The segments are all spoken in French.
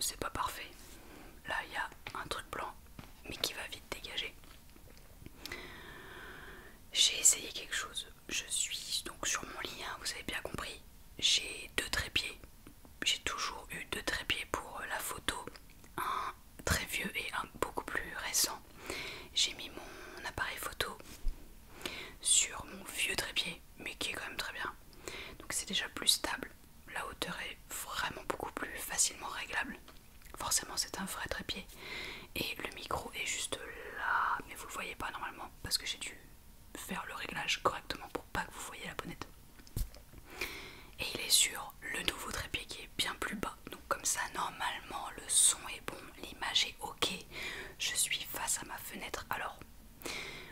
c'est pas parfait. Là il y a un truc blanc mais qui va vite dégager. J'ai essayé quelque chose. Je suis donc sur mon lit, hein, vous avez bien compris. J'ai deux trépieds. J'ai toujours eu deux trépieds pour la photo. Un très vieux et un beaucoup plus récent. J'ai mis mon appareil photo sur mon vieux trépied, mais qui est quand même très bien. Donc c'est déjà plus stable. La hauteur est vraiment beaucoup plus facilement réglable. Forcément c'est un vrai trépied. Et le micro est juste là, mais vous le voyez pas normalement parce que j'ai dû faire le réglage correctement pour pas que vous voyez la bonnette. Et il est sur le nouveau trépied qui est bien plus bas. Donc comme ça normalement le son est bon, l'image est ok. Je suis face à ma fenêtre. Alors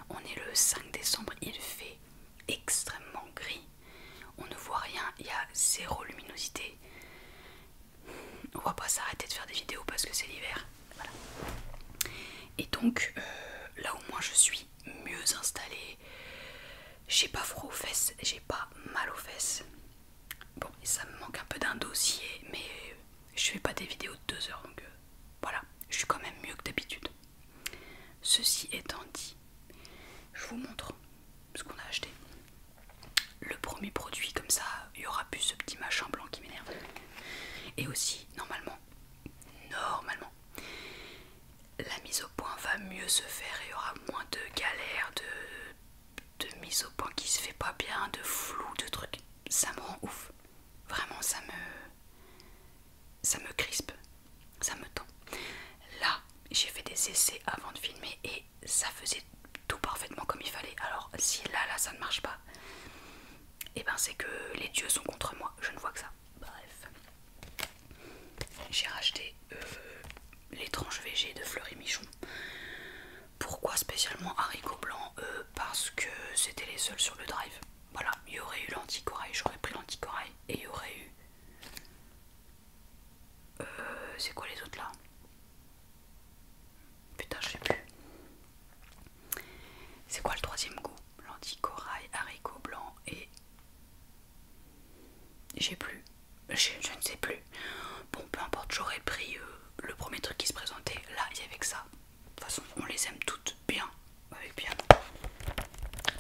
on est le 5 décembre, il fait extrêmement gris. On ne voit rien, il y a zéro luminosité. On va pas s'arrêter de faire des vidéos parce que c'est l'hiver. Voilà. Et donc là au moins je suis mieux installée. J'ai pas froid aux fesses, j'ai pas mal aux fesses. Bon, et ça me manque un peu d'un dossier, mais je fais pas des vidéos de 2 heures, donc voilà, je suis quand même mieux que d'habitude. Ceci étant dit, je vous montre ce qu'on a acheté. Le premier produit, comme ça, il y aura plus ce petit machin blanc qui m'énerve. Et aussi, normalement, la mise au point va mieux se faire et il y aura moins de galères, de mise au point qui se fait pas bien, de flou, de trucs. Ça me rend ouf. Vraiment, ça me crispe, ça me tend. Là, j'ai fait des essais avant de filmer et ça faisait tout parfaitement comme il fallait. Alors, si là, ça ne marche pas, et ben c'est que les dieux sont contre moi. Je ne vois que ça. Bref. J'ai racheté les tranches VG de Fleury Michon. Pourquoi spécialement haricots blancs? Parce que c'était les seuls sur le drive. Voilà, il y aurait eu l'anticorail, j'aurais pris l'anticorail et il y aurait eu... c'est quoi les autres là? Putain, je sais plus. C'est quoi le troisième goût? L'anticorail, haricots blancs et... j'ai plus. Je ne sais plus. Bon, peu importe, j'aurais pris le premier truc qui se présentait. Là, il y avait que ça. De toute façon, on les aime toutes bien. Avec bien.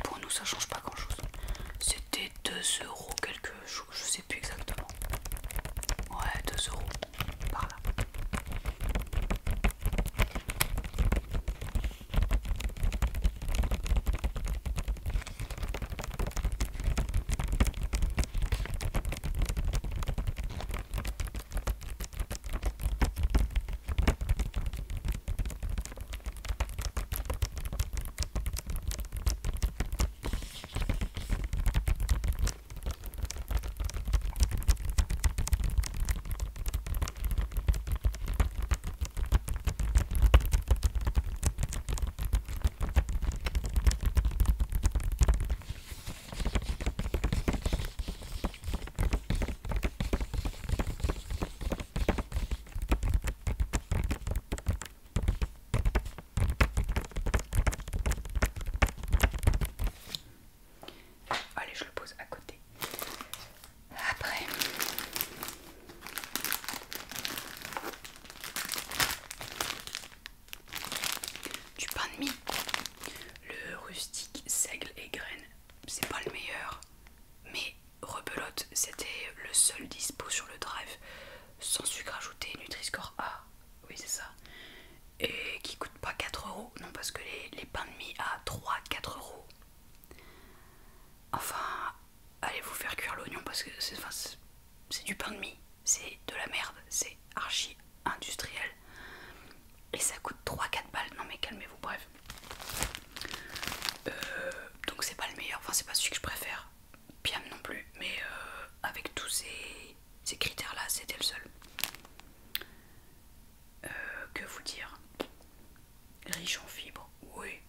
Pour nous, ça change pas grand chose. C'était 2 € quelque chose. Je sais plus exactement. Ouais, 2 € par là. Allez, je le pose à côté. Après, du pain de mie. Le rustique seigle et graines. C'est pas le meilleur, mais rebelote, c'était le seul dispo sur le drive. Sans sucre ajouté, Nutri-Score A. Oui, c'est ça. Et qui coûte pas 4 €. Non, parce que les pains de mie à 3-4 €. Enfin, allez vous faire cuire l'oignon parce que c'est du pain de mie, c'est de la merde, c'est archi industriel. Et ça coûte 3-4 balles, non mais calmez-vous, bref. Donc c'est pas le meilleur, enfin c'est pas celui que je préfère, Piam non plus, mais avec tous ces critères là, c'était le seul. Que vous dire? Riche en fibres, oui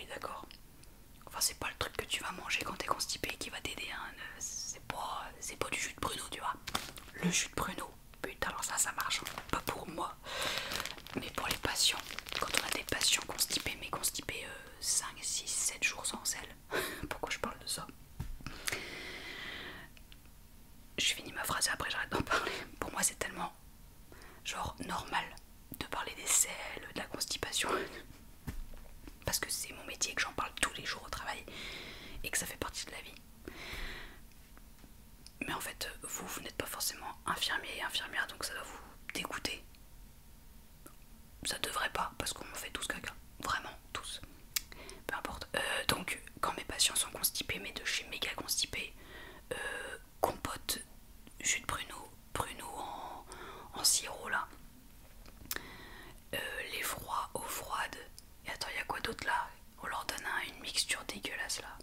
d'accord. Enfin c'est pas le truc que tu vas manger quand t'es constipé qui va t'aider, hein. C'est pas du jus de pruneau, tu vois. Le jus de pruneau, putain alors ça marche, hein. Pas pour moi, mais pour les patients. Quand on a des patients constipés, mais constipés 5, 6, 7 jours sans sel. Pourquoi je parle de ça? genre normal de parler des selles, de la constipation. Parce que c'est mon métier, que j'en parle tous les jours au travail et que ça fait partie de la vie. Mais en fait, vous n'êtes pas forcément infirmier et infirmière, donc ça doit vous dégoûter. Ça devrait pas, parce qu'on fait tous caca. Vraiment, tous. Peu importe. Donc, quand mes patients sont constipés, mais de chez méga constipés, compote, jus de pruneau en sirop là. Les froids, eau froide. Et attends, il y a quoi d'autre là? On leur donne une mixture dégueulasse là.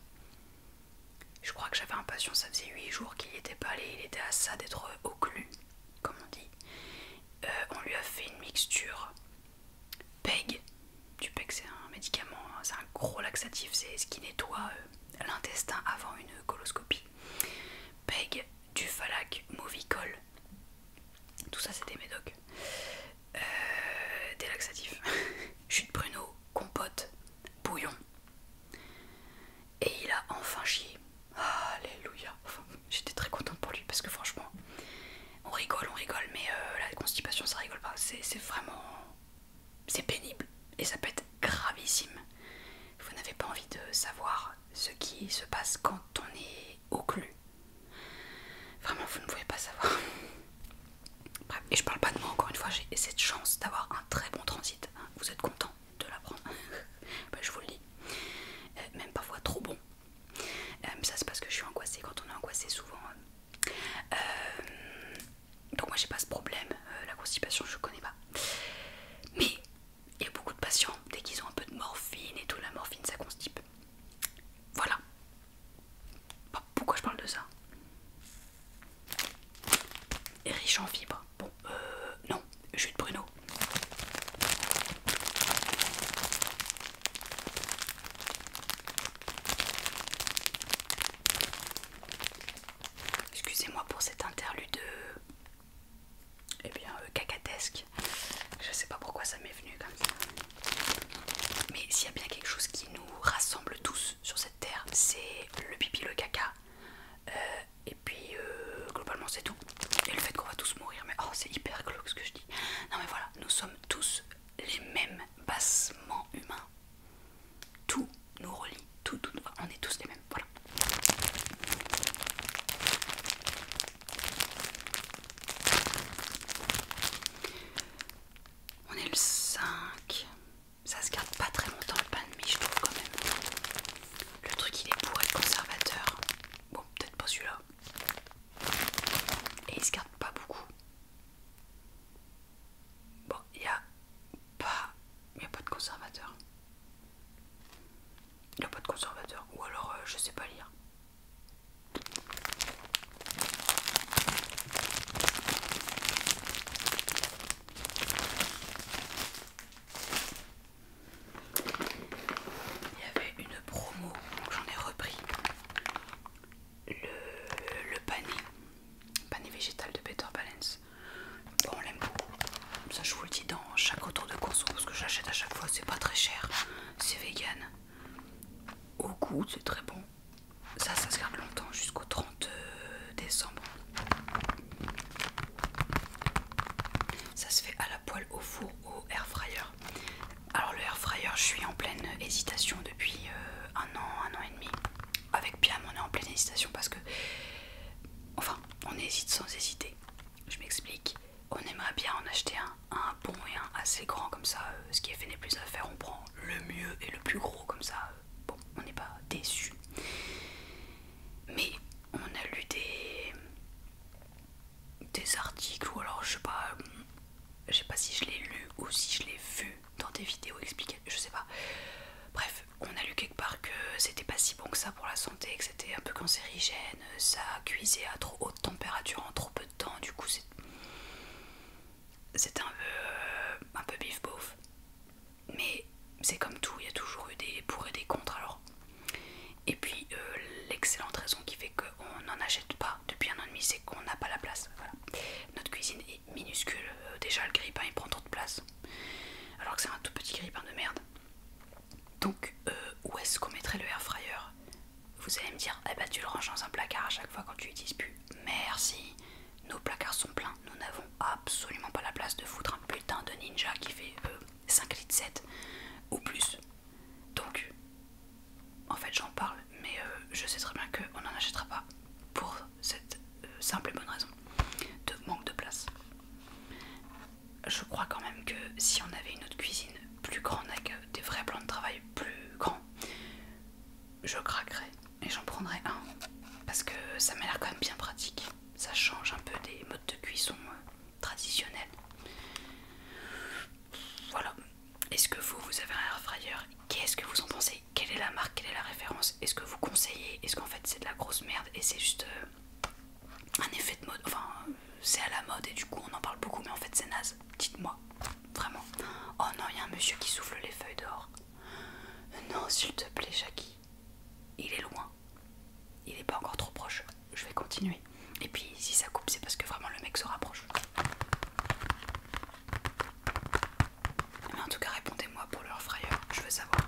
Je crois que j'avais un patient, ça faisait 8 jours qu'il n'y était pas allé, il était à ça d'être au clu, comme on dit. On lui a fait une mixture PEG. Du PEG, c'est un médicament, c'est un gros laxatif, c'est ce qui nettoie l'intestin avant une coloscopie. PEG, du Falac, Movicol, tout ça c'est des médocs. Des laxatifs, jus de pruneau, compote, bouillon. Et il a enfin chié. Alléluia. Enfin, j'étais très contente pour lui parce que franchement, on rigole, mais la constipation ça rigole pas. C'est vraiment... c'est pénible et ça peut être gravissime. Vous n'avez pas envie de savoir ce qui se passe quand on est au clu. Vraiment, vous ne pouvez pas savoir. Bref, et je parle pas de moi encore une fois, j'ai cette chance d'avoir un très bon transit. Vous êtes content de l'apprendre. Bah, je vous le dis. Même parfois trop bon. Ça c'est parce que je suis angoissée. Quand on est angoissé souvent. Donc moi j'ai pas ce problème. La constipation je connais pas. Mais il y a beaucoup de patients, dès qu'ils ont un peu de morphine et tout, la morphine ça constipe. Voilà. Pourquoi je parle de ça? Et riche en fibres. Bon, non, jus de pruneau. Excusez-moi pour cet interlude cacatesque. Je sais pas pourquoi ça m'est venu comme ça. Mais s'il y a bien quelque chose qui nous rassemble tous sur cette terre, c'est le pipi, le caca. Et puis globalement c'est tout. Et le fait qu'on va tous mourir. Mais oh, c'est hyper glauque ce que je dis. Non mais voilà, nous sommes tous les mêmes bassements humains. Tout nous relie. Tout, on est tous les mêmes. Voilà. On est le 5. Ça se garde pas très longtemps le pain de mie, je trouve quand même. Le truc il est pour être conservateur. Bon, peut-être pas celui-là. Et il se garde pas beaucoup. Bon, il y a pas de conservateur. Il y a pas de conservateur. Ou alors je sais pas lire. Il y avait une promo, donc j'en ai repris. Le pané végétal de Better Balance. Bon, on l'aime beaucoup. Ça, je vous le dis dans chaque retour de course parce que j'achète à chaque fois. C'est pas très cher. C'est vegan. Au goût, c'est très bon. Ça se garde longtemps jusqu'au 30 décembre. Ça se fait à la poêle, au four, au air fryer. Alors le air fryer, je suis en pleine hésitation depuis un an et demi. Avec Piam, on est en pleine hésitation parce que, enfin, on hésite sans hésiter. Je m'explique. On aimerait bien en acheter un bon et un assez grand comme ça. Ce qui est fait n'est plus à faire. On prend le mieux et le plus gros comme ça. Bon, on n'est pas déçus. Mais on a lu des articles ou alors je sais pas si je l'ai lu ou si je l'ai vu dans des vidéos expliquées, je sais pas. Bref, on a lu quelque part que c'était pas si bon que ça pour la santé, que c'était un peu cancérigène, ça cuisait à trop haute température en trop peu de temps, du coup c'est un peu bif bof. Mais c'est comme tout, il y a toujours eu des pour et des contre alors. Et puis l'excellente raison qui fait qu'on n'en achète pas depuis un an et demi, c'est qu'on n'a pas la place. Voilà. Notre cuisine est minuscule, déjà le grille-pain il prend trop de place, alors que c'est un tout petit grille-pain de merde. Donc où est-ce qu'on mettrait le air fryer? Vous allez me dire, eh ben tu le ranges dans un placard à chaque fois quand tu l'utilises plus. Merci, nos placards sont pleins, nous n'avons absolument pas la place de foutre je crois quand même que si on avait une autre cuisine plus grande avec des vrais plans de travail plus grands, je craquerais et j'en prendrais un. Parce que ça m'a l'air quand même bien pratique. Ça change un peu des modes de cuisson traditionnels. Voilà. Est-ce que vous avez un air fryer? Qu'est-ce que vous en pensez? Quelle est la marque? Quelle est la référence? Est-ce que vous conseillez? Est-ce qu'en fait c'est de la grosse merde et c'est juste un effet de mode? Enfin, c'est à la mode et du coup on en parle beaucoup, mais en fait c'est naze. Dites-moi, vraiment. Oh non, il y a un monsieur qui souffle les feuilles d'or. Non, s'il te plaît, Jackie. Il est loin. Il est pas encore trop proche. Je vais continuer. Et puis si ça coupe, c'est parce que vraiment le mec se rapproche. Mais en tout cas, répondez-moi pour le air fryer. Je veux savoir.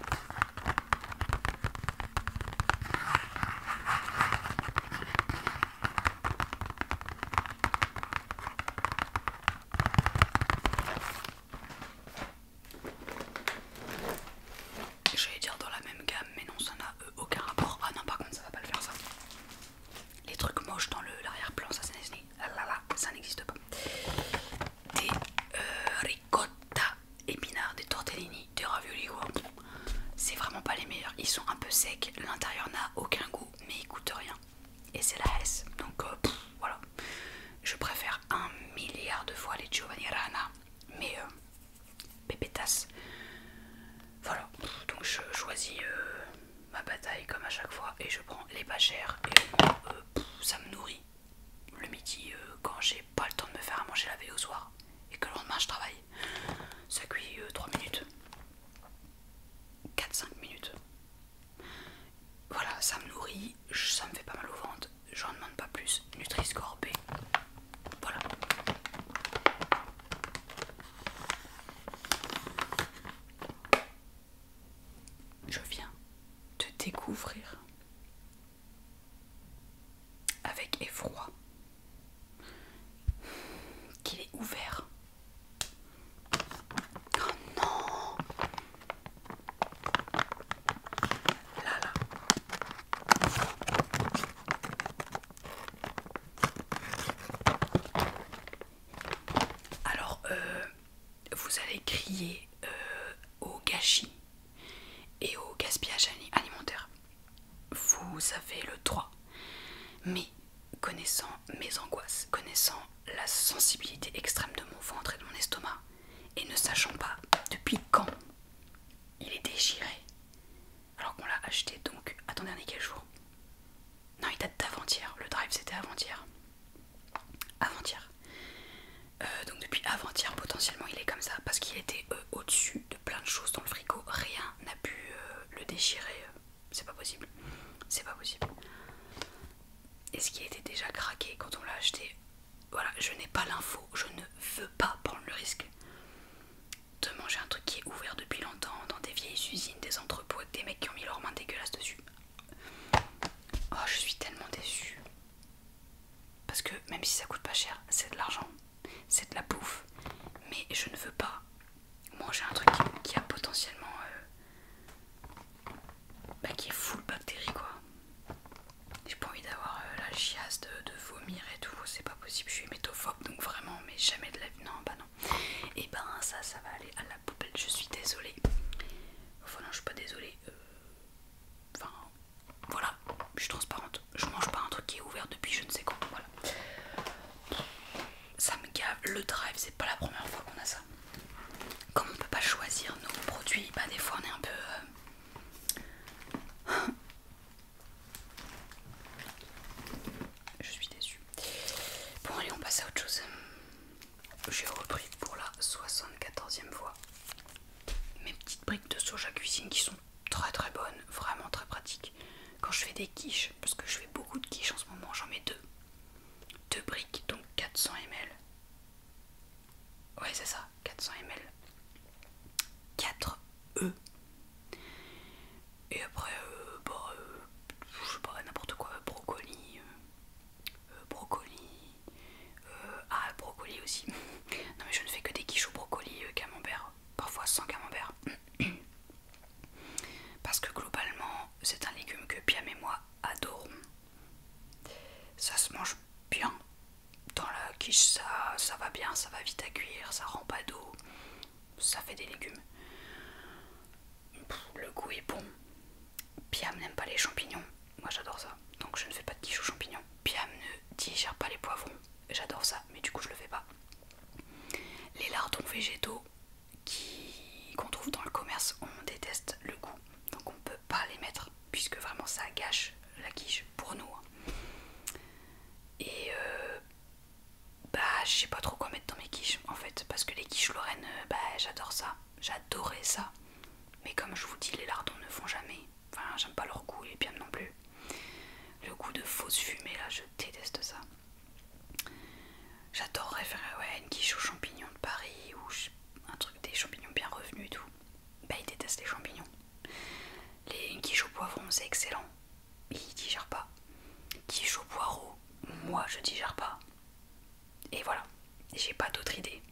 J'allais dire dans la même gamme, mais non, ça n'a aucun rapport. Ah non, par contre, ça va pas le faire ça. Les trucs moches dans l'arrière-plan, ça n'existe pas. Des ricotta épinards, des tortellini, des ravioli, quoi. C'est vraiment pas les meilleurs. Ils sont un peu secs, l'intérieur n'a aucun goût, mais ils coûtent rien. Et c'est la S. Donc voilà. Je préfère 1 milliard de fois les Giovanni Rana, mais pépétasse. Voilà, donc je choisis ma bataille comme à chaque fois et je prends les pas chers et ça me nourrit le midi quand j'ai pas le temps de me faire à manger la veille au soir et que le lendemain je travaille. Ça cuit 3 minutes, 4-5 minutes. Voilà, ça me nourrit, ça me fait pas mal au ventre, j'en demande pas plus. Nutri-Score B, voilà. Je viens de découvrir avec effroi qu'il est ouvert. Oh non! Là là. Alors vous allez crier au gâchis et au gaspillage alimentaire. Vous avez le droit. Mais connaissant mes angoisses, connaissant la sensibilité extrême de mon ventre et de mon estomac, et ne sachant pas depuis quand il est déchiré, alors qu'on l'a acheté donc, attendez, on est quel jour? Non, il date d'avant-hier, le drive c'était avant-hier. Avant-hier. Donc depuis avant-hier potentiellement il est comme ça parce qu'il était au-dessus de plein de choses dans le frigo. Rien n'a pu le déchirer. C'est pas possible. C'est pas possible. Est-ce qu'il était déjà craqué quand on l'a acheté? Voilà, je n'ai pas l'info. Je ne veux pas prendre le risque de manger un truc qui est ouvert depuis longtemps dans des vieilles usines, des entrepôts avec des mecs qui ont mis leurs mains dégueulasses dessus. Oh, je suis tellement déçue. Parce que même si ça coûte pas cher, c'est de l'argent, c'est de la bouffe. Mais je ne veux pas manger un truc qui a potentiellement qui est full bactéries quoi. J'ai pas envie d'avoir la chiasse de vomir et tout, c'est pas possible, je suis hémétophobe donc vraiment, mais jamais de la vie, non, bah non. Et ben ça va aller à la poubelle, je suis désolée. Enfin non, je suis pas désolée. Enfin, voilà, je suis transparente, je mange pas un truc qui est ouvert depuis je ne sais quand, voilà. Ça me gave, le drive, c'est pas la première fois qu'on a ça. Comme on peut pas choisir nos produits, bah des fois on est un peu... Je suis déçue. Bon allez, on passe à autre chose. J'ai repris pour la 74e fois mes petites briques de soja cuisine qui sont très très bonnes, vraiment très pratiques. Quand je fais des quiches, parce que je fais beaucoup de quiches en ce moment, j'en mets deux briques, donc 400 ml. Ouais c'est ça, 400 ml. 4 œufs. Et après, je sais pas, n'importe quoi, brocoli, brocoli aussi. Non mais je ne fais que des quiches au brocoli, camembert, parfois sans camembert. Parce que globalement, c'est un légume que Piam et moi adorons. coup ça fait des légumes. Le goût est bon. Piam n'aime pas les champignons, moi j'adore ça, donc je ne fais pas de quiche aux champignons. Piam ne digère pas les poivrons, j'adore ça, mais du coup je le fais pas. Les lardons végétaux qu'on trouve dans le commerce, on déteste le goût, donc on peut pas les mettre puisque vraiment ça gâche la quiche pour nous. Et bah je sais pas trop quoi mettre dans mes quiches en fait, parce que les quiches lorraines, bah j'adore ça, j'adorais ça, mais comme je vous dis, les lardons ne font jamais, enfin j'aime pas leur goût, et bien non plus. Le goût de fausse fumée là, je déteste ça. J'adorerais faire une quiche aux champignons de Paris ou un truc, des champignons bien revenus et tout. Bah ils détestent les champignons. Les quiches au poivron c'est excellent, ils digèrent pas. Quiche au poireau, moi je digère pas. Et voilà, j'ai pas d'autres idées.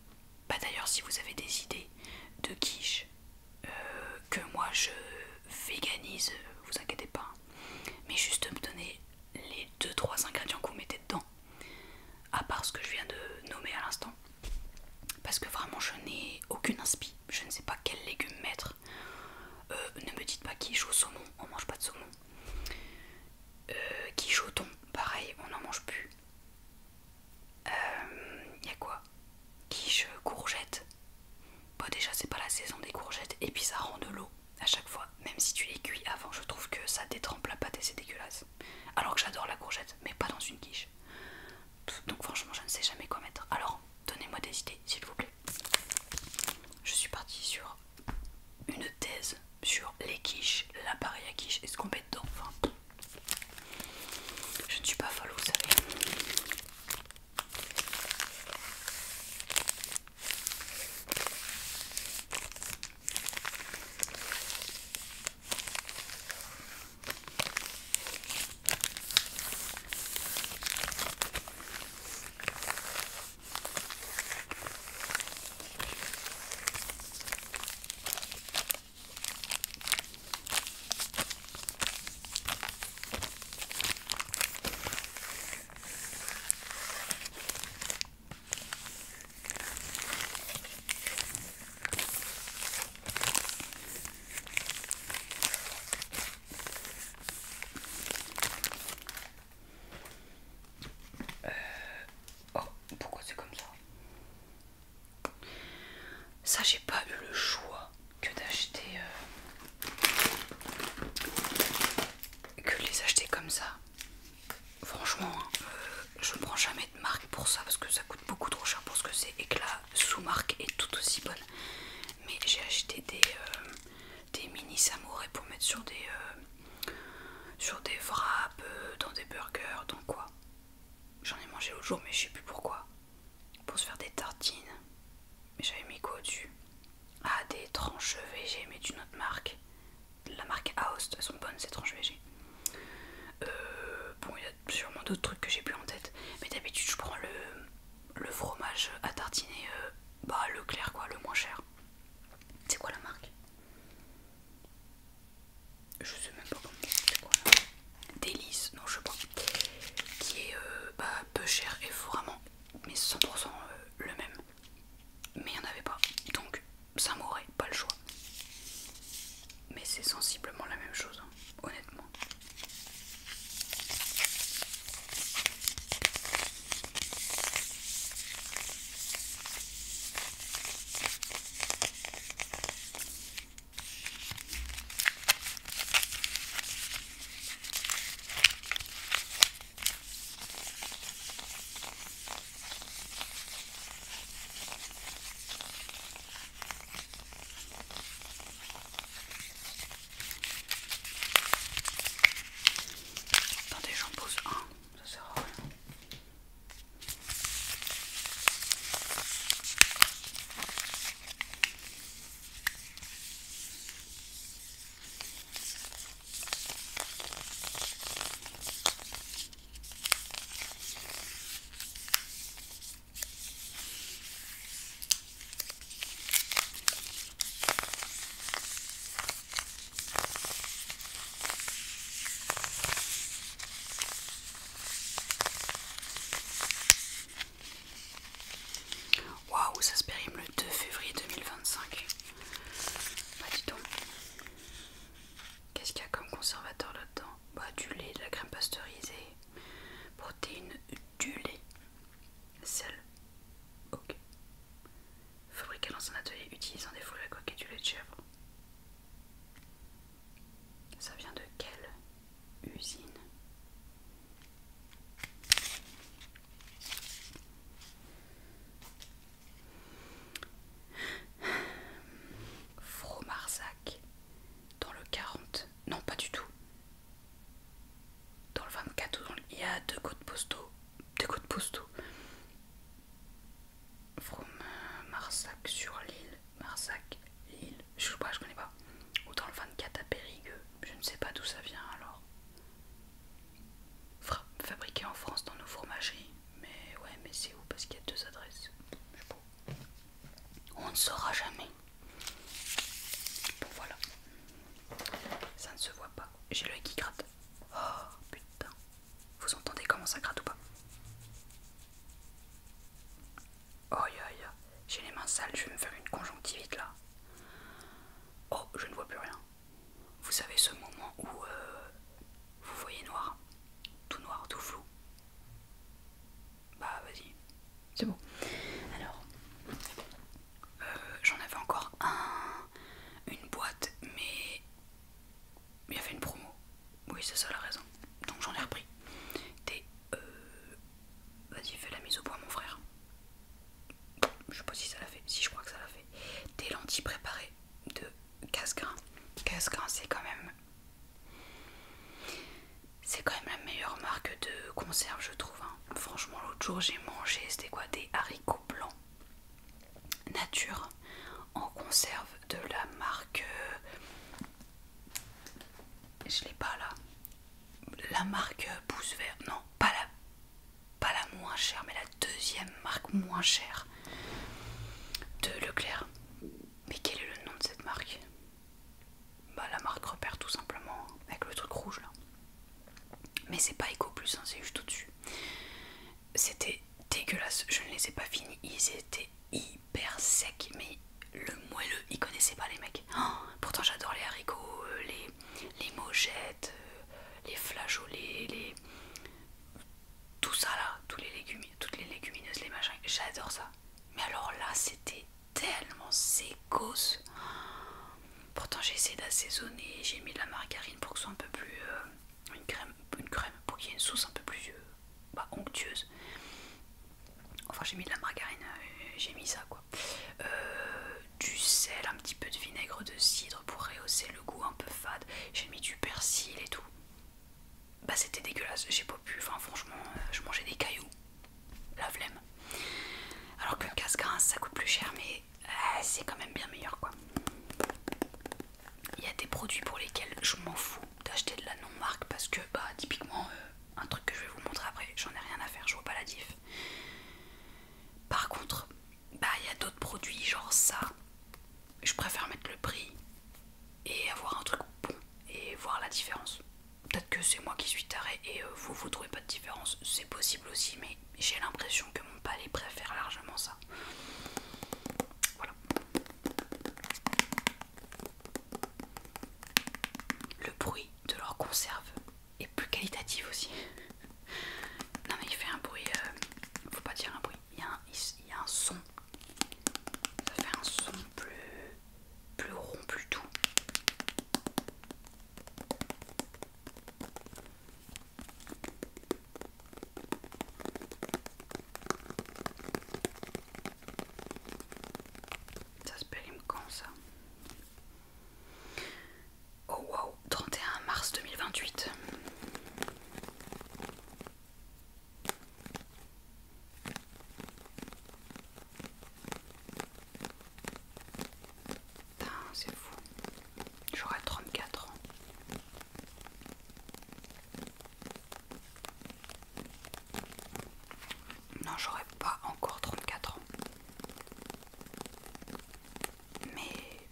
Bah d'ailleurs si vous avez des idées de quiche que moi je véganise, vous inquiétez pas. Mais juste me donner les 2-3 ingrédients que vous mettez dedans, à part ce que je viens de nommer à l'instant. Parce que vraiment je n'ai aucune inspi, je ne sais pas quel légume mettre. Ne me dites pas quiche au saumon, on mange pas de saumon. Quiche au thon, pareil, on n'en mange plus. Y'a quoi? Quiche courgette. Bah déjà c'est pas la saison des courgettes et puis ça rend de l'eau à chaque fois. Même si tu les cuis avant, je trouve que ça détrempe la pâte et c'est dégueulasse. Alors que j'adore la courgette, mais pas dans une quiche. Donc franchement je ne sais jamais quoi mettre. Alors donnez-moi des idées s'il vous plaît. Je suis partie sur une thèse sur les quiches, l'appareil à quiche et ce qu'on met dedans. Enfin, je ne suis pas folle, vous savez. Pourquoi c'est comme ça? Ça j'ai pas eu le choix que d'acheter que de les acheter comme ça. Franchement je ne prends jamais de marque pour ça parce que ça coûte beaucoup trop cher pour ce que c'est et que la sous-marque est tout aussi bonne. Mais j'ai acheté des mini samouraï pour mettre sur des wraps, dans des burgers, dans quoi. J'en ai mangé l'autre jour mais je sais plus pourquoi. Pour se faire des tartines. Mais j'avais mis quoi au-dessus? Ah, des tranches VG mais d'une autre marque. La marque Aost, elles sont bonnes ces tranches VG. Bon, il y a sûrement d'autres trucs que j'ai plus en tête. Mais d'habitude je prends le fromage à tartiner, bah Leclerc quoi, le moins cher. C'est quoi la marque? Je sais même pas comment c'est quoi là. Délice, non je sais pas. Qui est bah, peu cher et vraiment mais 100% le même. Mais il n'y en avait pas. Donc ça m'aurait pas le choix. Mais c'est sensiblement la même chose, hein, honnêtement. emballé utilisant des fruits à coque et du lait de chèvre. Ça vient de quelle usine? Fromarsac dans le 40. Non, pas du tout. Dans le 24, il y a deux codes postaux. Deux codes postaux. Marsac sur l'île. Marsac, l'île. Je sais pas, je connais pas. Ou dans le 24 à Périgueux. Je ne sais pas d'où ça vient alors. Fabriqué en France dans nos fromageries. Mais ouais, mais c'est où? Parce qu'il y a deux adresses. On ne saura jamais. Bon voilà. Ça ne se voit pas. J'ai l'œil qui gratte. Oh putain. Vous entendez comment ça gratte ou pas? Oh ya, j'ai les mains sales, je vais me faire une conjonctivite là. Oh, je ne vois plus rien. Vous savez ce moment où vous voyez noir, tout flou. Bah vas-y, c'est bon. Alors, j'en avais encore une boîte, mais il y avait une promo. Oui, c'est ça la raison. Donc j'en ai repris. Des... Vas-y, fais la mise au point mon frère. Je sais pas si ça l'a fait. Si, je crois que ça l'a fait. Des lentilles préparées de Cassegrain. Cassegrain, c'est quand même la meilleure marque de conserve, je trouve. Hein. Franchement, l'autre jour, j'ai mangé, c'était quoi? Des haricots blancs nature en conserve de la marque. Je l'ai pas là. La marque Pouce Vert. Non, pas la moins chère, mais la deuxième marque moins chère de Leclerc. Mais quel est le nom de cette marque? Bah la marque Repère tout simplement, avec le truc rouge là. Mais c'est pas Eco Plus, hein, c'est juste au-dessus. C'était dégueulasse, je ne les ai pas finis, ils étaient hyper secs, mais le moelleux, ils connaissaient pas les mecs. Oh, pourtant j'adore les haricots, les mogettes, les flageolets, tout ça là, toutes les légumineuses, les machins, j'adore ça. Mais alors là, c'était tellement sécos. Pourtant j'ai essayé d'assaisonner, j'ai mis de la margarine pour que ce soit un peu plus... une crème pour qu'il y ait une sauce un peu plus onctueuse. Enfin j'ai mis de la margarine, j'ai mis ça quoi. Du sel, un petit peu de vinaigre de cidre pour rehausser le goût un peu fade. J'ai mis du persil et tout. Bah c'était dégueulasse, j'ai pas pu, enfin franchement je mangeais des cailloux. La flemme. Alors que Cassegrain ça coûte plus cher mais c'est quand même bien meilleur quoi. Il y a des produits pour lesquels je m'en fous d'acheter de la non-marque parce que bah typiquement un truc que je vais vous montrer après, j'en ai rien à faire, je vois pas la diff. Par contre, bah il y a d'autres produits genre ça, je préfère mettre le prix et avoir un truc bon et voir la différence. Peut-être que c'est moi qui suis taré et vous trouvez pas de différence, c'est possible aussi, mais j'ai l'impression que mon palais préfère largement ça. Voilà. Le bruit de leur conserve est plus qualitatif aussi. Non mais il fait un bruit, faut pas dire un bruit, il y a un son. Ça fait un son plus rond, plus doux. Ça se périme quand ça? Oh wow, 31 mars 2028. Putain, c'est fou. J'aurai 34 ans. Non, j'aurai pas encore 34 ans. Mais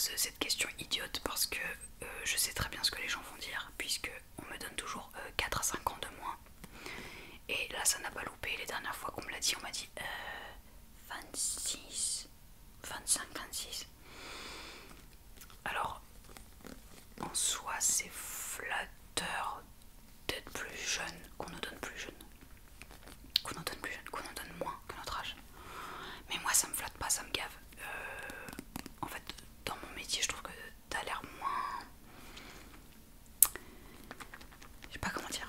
pose cette question idiote parce que je sais très bien ce que les gens vont dire, puisque on me donne toujours 4 à 5 ans de moins. Et là ça n'a pas loupé, les dernières fois qu'on me l'a dit, on m'a dit 26, 25, 26. Alors en soi c'est flatteur d'être plus jeune, qu'on nous donne plus jeune, qu'on nous donne plus jeune, qu'on nous donne moins que notre âge. Mais moi ça me flatte pas, ça me gave. En fait dans mon métier je trouve que t'as l'air moins... Je sais pas comment dire.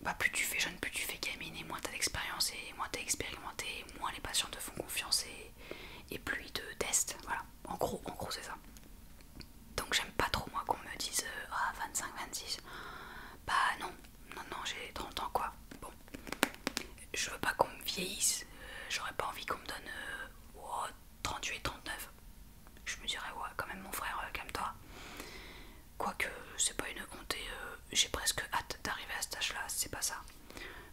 Bah plus tu fais jeune, plus tu fais gamine, et moins t'as d'expérience, et moins t'es expérimenté, moins les patients te font confiance, et plus ils te testent. Voilà, en gros c'est ça. Donc j'aime pas trop moi qu'on me dise ah 25, 26. Bah non, j'ai 30 ans quoi. Bon, je veux pas qu'on me vieillisse, j'aurais pas envie qu'on me donne 38, 39. Je me dirais ouais quand même mon frère, calme-toi. Quoique c'est pas une honte et j'ai presque hâte d'arriver à cet âge là, c'est pas ça.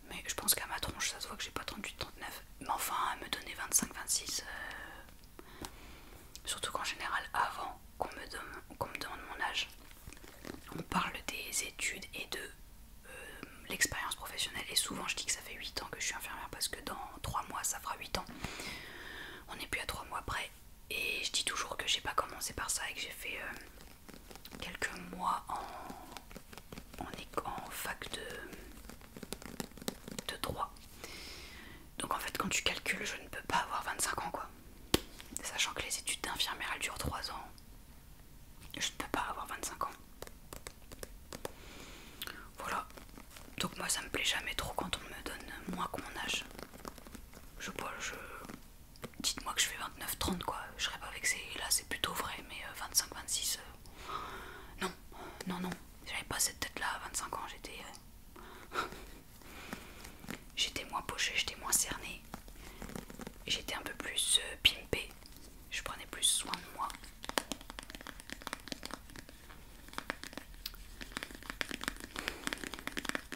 Mais je pense qu'à ma tronche ça se voit que j'ai pas 38, 39. Mais enfin à me donner 25, 26, surtout qu'en général avant qu'on me demande mon âge, on parle des études et de l'expérience professionnelle, et souvent je dis que ça fait 8 ans que je suis infirmière parce que dans 3 mois ça fera 8 ans. On n'est plus à 3 mois près, et je dis toujours que j'ai pas commencé par ça et que j'ai fait quelques mois en fac de droit. Donc en fait quand tu calcules je ne peux pas avoir 25 ans quoi. Sachant que les études d'infirmière elles durent 3 ans, je ne peux pas avoir 25 ans. Voilà. Donc moi ça me plaît jamais trop quand on me donne moins que mon âge. Dites-moi que je fais 29, 30 quoi, je serais pas vexée. Là c'est plutôt vrai, mais 25, 26, non, j'avais pas cette tête là à 25 ans, j'étais moins pochée, j'étais moins cernée, j'étais un peu plus pimpée, je prenais plus soin de moi.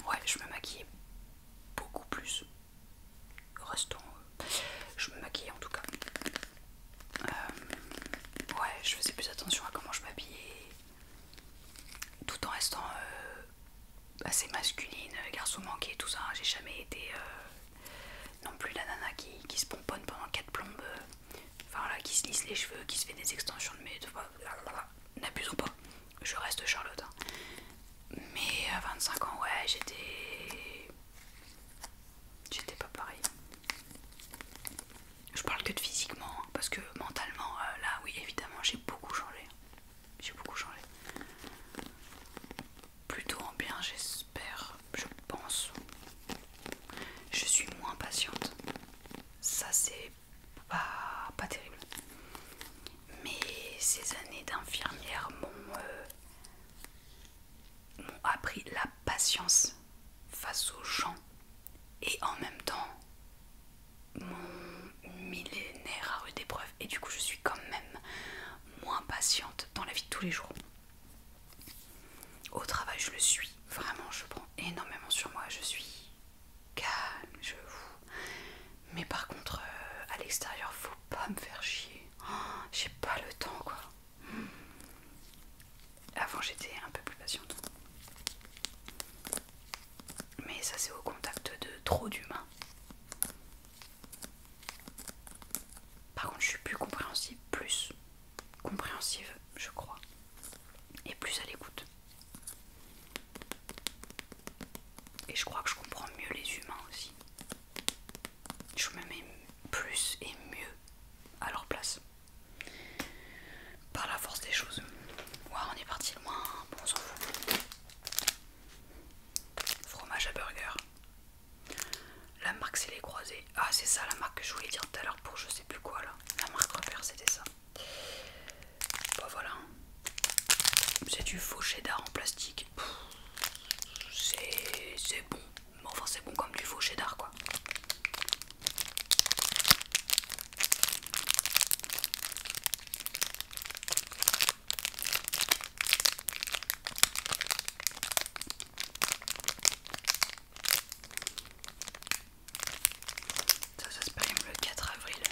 Ouais, je me maquillais beaucoup plus. Je me maquillais en tout cas. Ouais, je faisais plus attention à comment je m'habillais, tout en restant assez masculine, garçon manqué, tout ça. J'ai jamais été non plus la nana qui se pomponne pendant 4 plombes, enfin voilà, qui se lisse les cheveux, qui se fait des extensions de mes... N'abusons pas, je reste Charlotte. Mais à 25 ans, ouais, j'étais pas pareil. Je parle que de physiquement, hein, parce que mentalement, là, oui, évidemment, j'ai beaucoup changé. J'ai beaucoup changé. Plutôt en bien, j'espère, je pense. Je suis moins patiente. Ça, c'est pas terrible. Mais ces années d'infirmière m'ont appris la patience face aux gens, et en même temps mon millénaire à rude épreuve, et du coup je suis quand même moins patiente dans la vie de tous les jours. Au travail je le suis, vraiment je prends énormément sur moi, je suis calme, mais par contre à l'extérieur faut pas me faire chier, j'ai pas le temps quoi. Avant j'étais un peu plus patiente, mais ça c'est au contact de trop d'humains. Par contre je suis plus compréhensive je crois, et plus à l'écoute. Et je crois que je comprends mieux les humains aussi. Je me mets plus et mieux à leur place, par la force des choses. Ouah, on est parti loin, bon on s'en fout. Fromage à burger. La marque c'est les croisés. Ah c'est ça la marque que je voulais dire tout à l'heure pour je sais plus quoi là. La marque repère c'était ça. Bah voilà. C'est du faux cheddar en plastique. C'est bon. Mais enfin c'est bon comme du faux cheddar quoi. Ça se prime le 4 avril.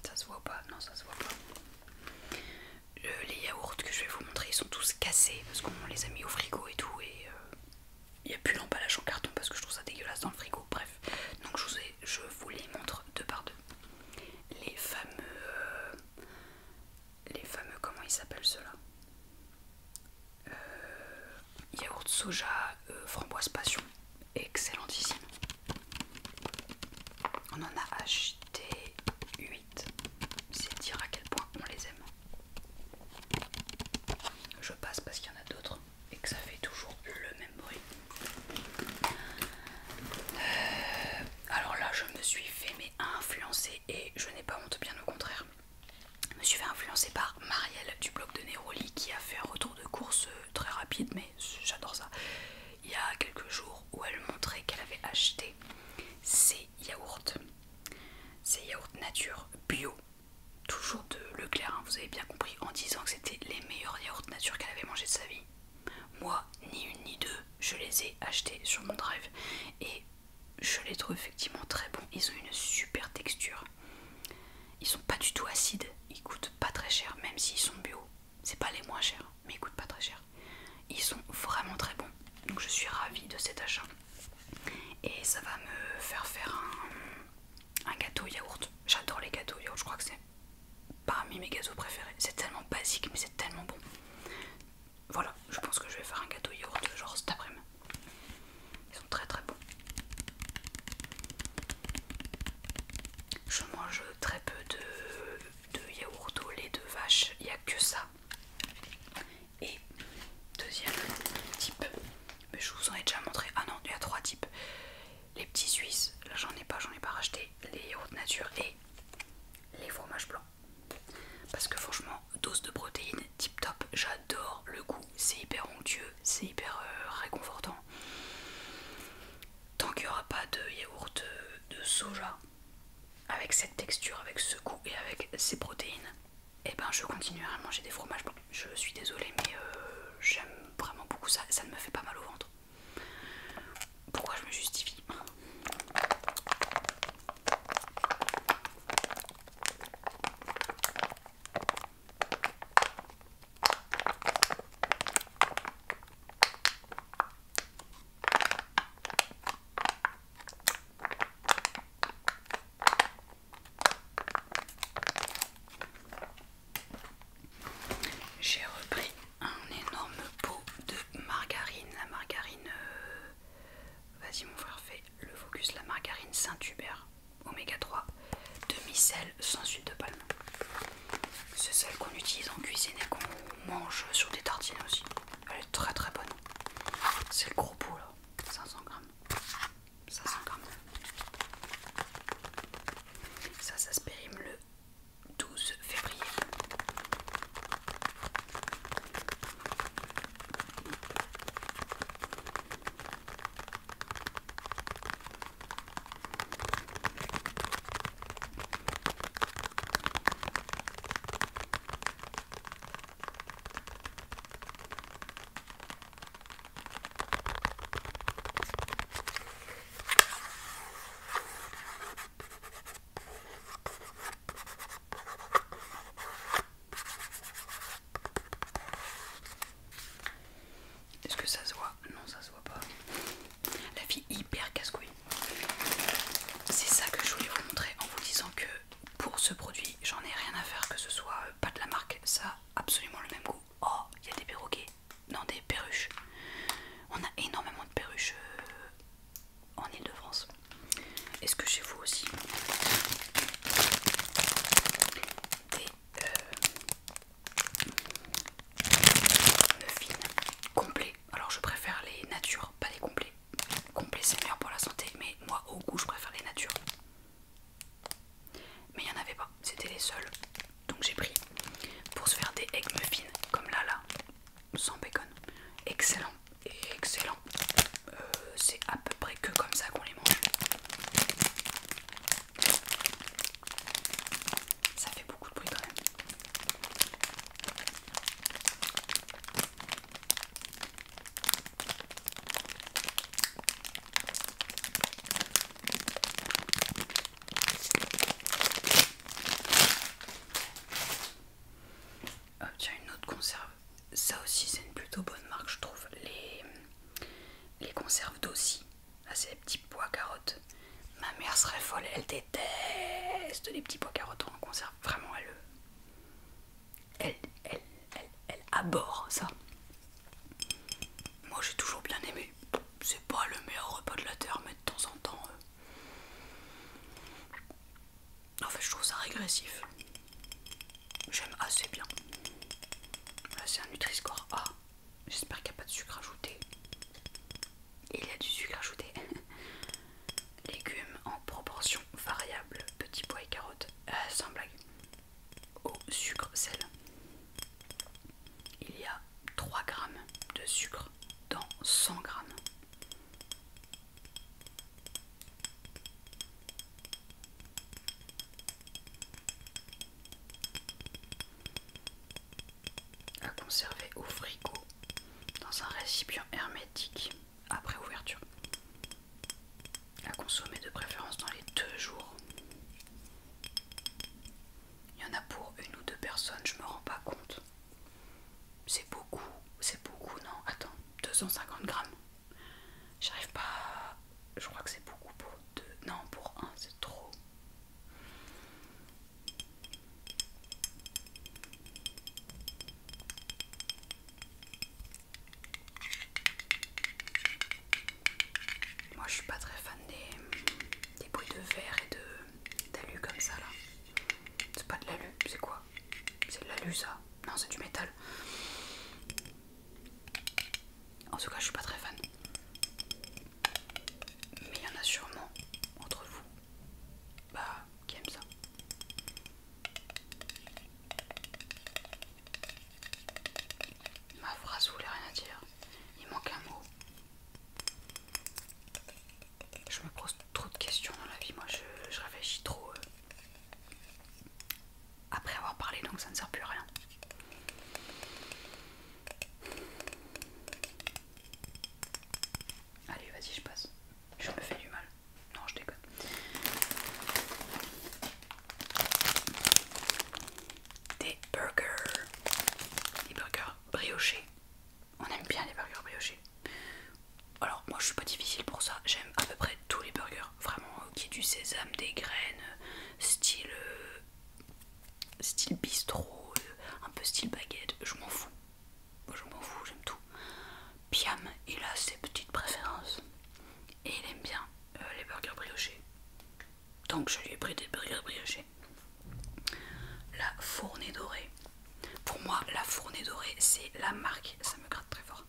Ça se voit pas? Non ça se voit pas. soja framboise passion, excellentissime. On en a acheté 8, c'est dire à quel point on les aime. Je passe parce qu'il y en a d'autres et que ça fait toujours le même bruit. Alors là je me suis fait mais influencer et je n'ai pas honte, bien au contraire. Je me suis fait influencer par Marielle du blog de Neroli qui a fait un retour de course très rapide, mais j'adore ça. Il y a quelques jours où elle montrait qu'elle avait acheté ces yaourts nature bio, toujours de Leclerc, hein, vous avez bien compris, en disant que c'était les meilleurs yaourts nature qu'elle avait mangé de sa vie. Moi, ni une ni deux, je les ai achetés sur mon drive et je les trouve effectivement très bons. Ils ont une super texture, ils sont pas du tout acides, ils coûtent pas très cher, même s'ils sont bio. C'est pas les moins chers, mais ils coûtent pas très cher. Ils sont vraiment très bons, donc je suis ravie de cet achat. Et ça va me faire un gâteau yaourt. J'adore les gâteaux yaourt, je crois que c'est parmi mes gâteaux préférés. C'est tellement basique, mais c'est tellement bon. Voilà, je pense que je vais faire un gâteau yaourt genre cet après-midi. Ils sont très très bons. Je mange très peu de yaourt au lait de vache, il n'y a que ça. Et deuxième type, mais je vous en ai déjà montré. Ah non, il y a 3 types. Les petits suisses, là j'en ai pas racheté. Les yaourts nature et les fromages blancs. Parce que franchement, dose de protéines tip top, j'adore le goût, c'est hyper onctueux, c'est hyper réconfortant. Tant qu'il n'y aura pas de yaourt de soja avec cette texture, avec ce goût et avec ces protéines, et ben je continuerai à manger des fromages blancs. Je suis désolée, mais j'aime vraiment beaucoup ça, ça ne me fait pas mal au ventre. Pourquoi je me justifie? J'ai repris un énorme pot de margarine. La margarine, vas-y mon frère, fait le focus. La margarine Saint-Hubert, oméga 3, demi-sel sans huile de palme. C'est celle qu'on utilise en cuisine et qu'on mange sur des tartines aussi. Elle est très très bonne. C'est le gros pot là, 500 grammes. 500 grammes. Ça se périme le 12 février. Est-ce que ça se voit? Non, ça se voit pas. La fille hyper casse-couille. C'est ça que je voulais vous montrer en vous disant que pour ce produit, j'en ai rien à faire que ce soit pas de la marque. Ça a absolument le même goût. Oh, il y a des perroquets. Non, des perruches. On a énormément de perruches en Ile-de-France. Est-ce que chez vous aussi? Des muffins complets. Alors je préfère les natures, pas les complets. Complets c'est meilleur pour la santé, mais moi au goût je préfère les natures. Mais il n'y en avait pas, c'était les seuls. Donc j'ai pris pour se faire des egg muffins comme là, sans bacon. Excellent, excellent. C'est à peu près que comme ça qu'on les mange. Ça fait beaucoup de bruit quand même. Oh, tiens, une autre conserve. Ça aussi c'est une plutôt bonne marque je trouve. Les conserves d'Aussi. Là c'est les petits pois carottes. Ma mère serait folle, elle déteste les petits pois carottes en conserve. Vraiment elle abhorre ça. Moi j'ai toujours bien régressif. J'aime assez bien. Là c'est un Nutri-Score A. J'espère qu'il n'y a pas de sucre ajouté. Et il y a du sucre ajouté. Légumes en proportion variable, petits pois et carottes. Sans blague. Au sucre, sel. Il y a 3 grammes de sucre dans 100 grammes. À conserver au frigo dans un récipient hermétique après ouverture. À consommer de préférence dans les 2 jours. Il y en a pour 1 ou 2 personnes, je me rends pas compte. C'est beaucoup, non, attends, 250 grammes. J'arrive pas Je crois que c'est beaucoup pour 2, non pour 1 c'est trop. Moi je suis pas très fan des bruits de verre et d'alu comme ça là. C'est pas de l'alu, c'est quoi? C'est de l'alu ça? Non c'est du métal. En tout cas je suis pas très fan. Mais il y en a sûrement entre vous qui aiment ça. Ma phrase voulait rien dire. Il manque un mot. Je me pose trop de questions dans la vie, moi je réfléchis trop après avoir parlé, donc ça ne sert plus à rien. Allez vas-y je passe. Je me fais du mal. Non je déconne. Des burgers. Des burgers briochés. On aime bien les burgers briochés. Alors moi je suis pas difficile pour ça. J'aime à peu près tous les burgers. Vraiment qui est du sésame, des graines, style bistrot, un peu style baguette. Je m'en fous. Moi je m'en fous, j'aime tout. Piam, il a ses petites préférences. Et il aime bien les burgers briochés. Donc je lui ai pris des burgers briochés. La Fournée Dorée. Pour moi, la Fournée Dorée, c'est la marque. Ça me gratte très fort.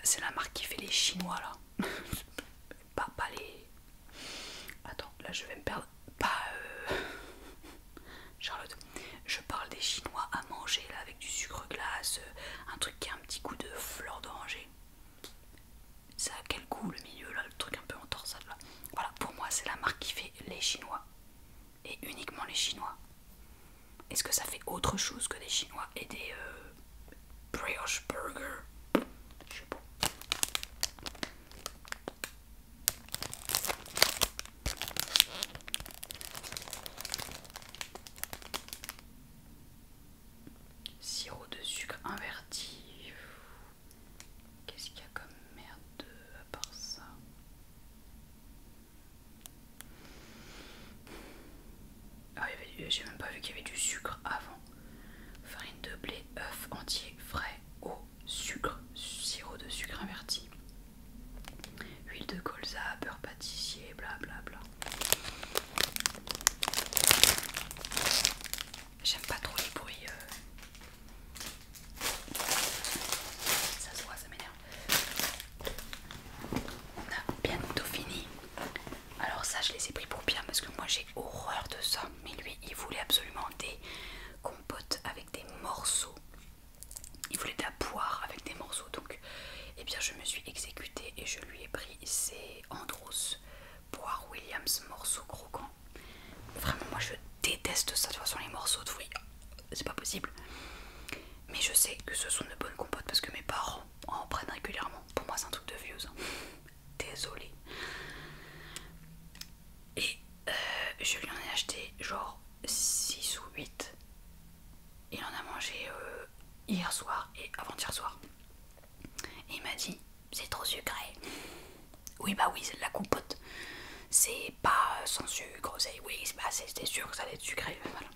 C'est la marque qui fait les chinois là. pas les. Attends, là je vais me perdre. Pas. Charlotte. Je parle des chinois à manger là avec du sucre glace. Un truc qui a un petit goût de fleur d'oranger. Ça a quel goût le milieu là, le truc un peu en torsade là. Voilà, pour moi c'est la marque qui fait les chinois. Et uniquement les chinois. Est-ce que ça fait autre chose que des chinois et des brioche burgers? Je sais pas. Sirop de sucre inverti. Qu'est-ce qu'il y a comme merde à part ça? Ah, j'ai même pas vu qu'il y avait du sucre avant. Farine de blé, œuf entier, frais, eau, sucre, sirop de sucre inverti, huile de colza, beurre pâtissier, blablabla. J'aime pas trop les bruits. Ça se voit, ça m'énerve. On a bientôt fini. Alors ça je les ai pris pour bien parce que moi j'ai horreur de ça. Mais lui il voulait absolument des compotes avec des morceaux. Il voulait de la poire avec des morceaux. Donc eh bien je me suis exécutée et je lui ai pris ces Andros poire Williams morceaux croquants. Vraiment moi je déteste ça de toute façon, les morceaux de fruits. C'est pas possible. Mais je sais que ce sont de bonnes compotes parce que mes parents en prennent régulièrement. Pour moi c'est un truc de vieux ça. Désolée. Et je lui en ai acheté genre 6 ou 8. Il en a mangé hier soir et avant-hier soir. Et il m'a dit c'est trop sucré. Oui bah oui c'est de la compote. C'est pas sans sucre. Oui c'était sûr que ça allait être sucré. Voilà.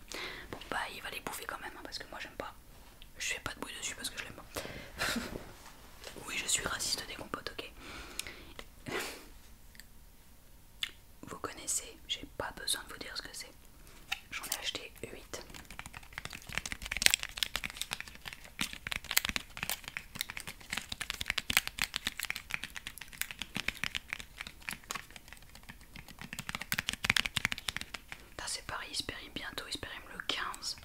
Bon bah il va les bouffer quand même hein, parce que moi j'aime pas. Je fais pas de bruit dessus parce que je l'aime pas. Oui je suis raciste des compotes, ok. Vous connaissez connaissez, j'ai pas besoin de vous dire ce que c'est. J'en ai acheté 8. C'est pareil, il se périme bientôt, il se périme le 15.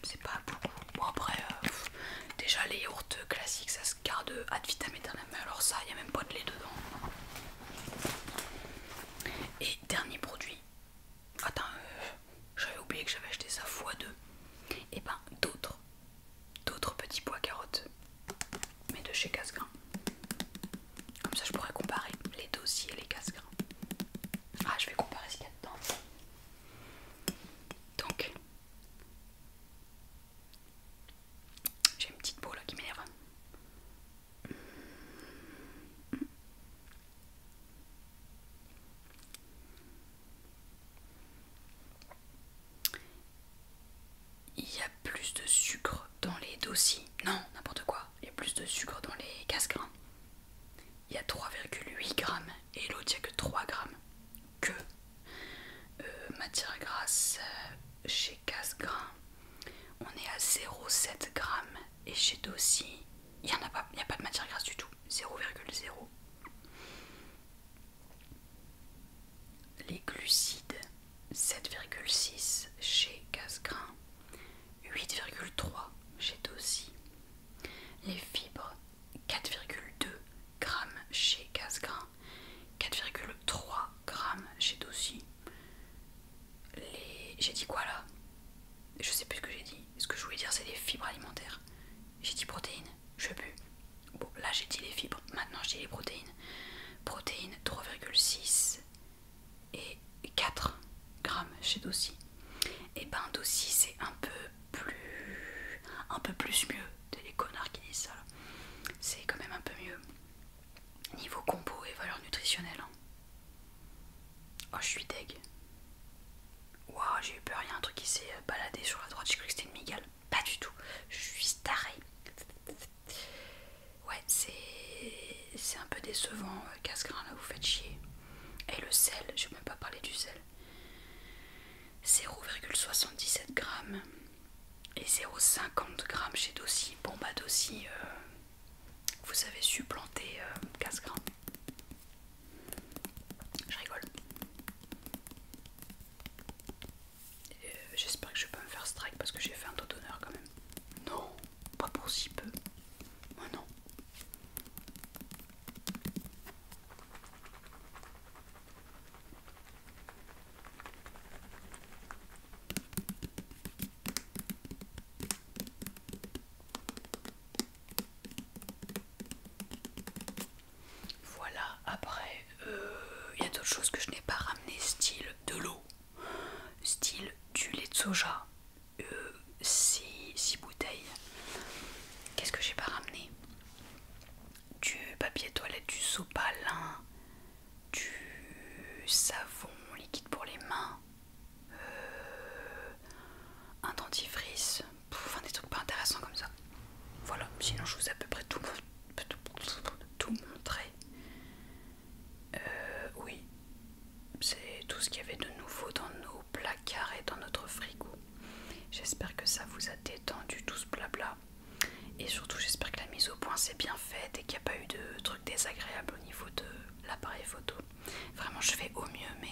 C'est pas beaucoup. Bon après, déjà les yaourts classiques ça se garde ad vitam aeternam, mais alors ça, il n'y a même pas de lait dedans. Et dernier produit. Attends, j'avais oublié que j'avais acheté ça x2. Et ben d'autres petits pois carottes, mais de chez Cassegrain. Comme ça je pourrais comparer les dossiers et les Cassegrain. Ah, je vais comparer ce qu'il y a dedans. Donc, j'ai une petite peau là qui m'énerve. Il y a plus de sucre dans les dossiers. Non, n'importe quoi. Il y a plus de sucre dans les Cassegrain. Il y a 3,8 grammes et l'autre il n'y a que 3 grammes. Que matière grasse chez Cassegrain, on est à 0,7 grammes et chez Dossi, il n'y a pas de matière grasse du tout. 0,0. Les glucides 7,6 chez Cassegrain, 8,3 chez Dossi. Les fibres 4,2 grammes chez Cassegrain, 4,3 grammes chez Dossi. J'ai dit quoi là? Je sais plus ce que j'ai dit. Ce que je voulais dire c'est les fibres alimentaires. J'ai dit protéines, je sais plus. Bon là j'ai dit les fibres, maintenant je dis les protéines. Protéines 3,6 et 4 grammes chez Dossi. Et ben Dossi c'est un peu plus mieux. T'es les connards qui disent ça là. C'est quand même un peu mieux. Niveau compo et valeur nutritionnelle. Oh je suis deg. Waouh, j'ai eu peur, il y a un truc qui s'est baladé sur la droite, j'ai cru que c'était une migale. Pas du tout, je suis starée. Ouais, c'est un peu décevant, Cassegrain, là, vous faites chier. Et le sel, je vais même pas parler du sel. 0,77 grammes et 0,50 grammes chez Dossi. Bon bah Dossi, vous avez su planter Cassegrain. Je rigole. J'espère que je vais pas me faire strike parce que j'ai fait un taux d'honneur quand même. Non, pas pour si peu. Oh non. Voilà, après, il y a d'autres choses que je n'ai pas ramené, style de l'eau, style du lait de soja, 6 bouteilles. Qu'est-ce que j'ai pas ramené? Du papier toilette, du sopalin, du savon liquide pour les mains, un dentifrice, enfin des trucs pas intéressants comme ça. Voilà, sinon je vous ai à peu près tout montré. Oui, c'est tout ce qu'il y avait de nouveau dans nos placards et dans notre frigo. J'espère que ça vous a détendu tout ce blabla. Et surtout j'espère que la mise au point s'est bien faite et qu'il n'y a pas eu de trucs désagréables au niveau de l'appareil photo. Vraiment je fais au mieux mais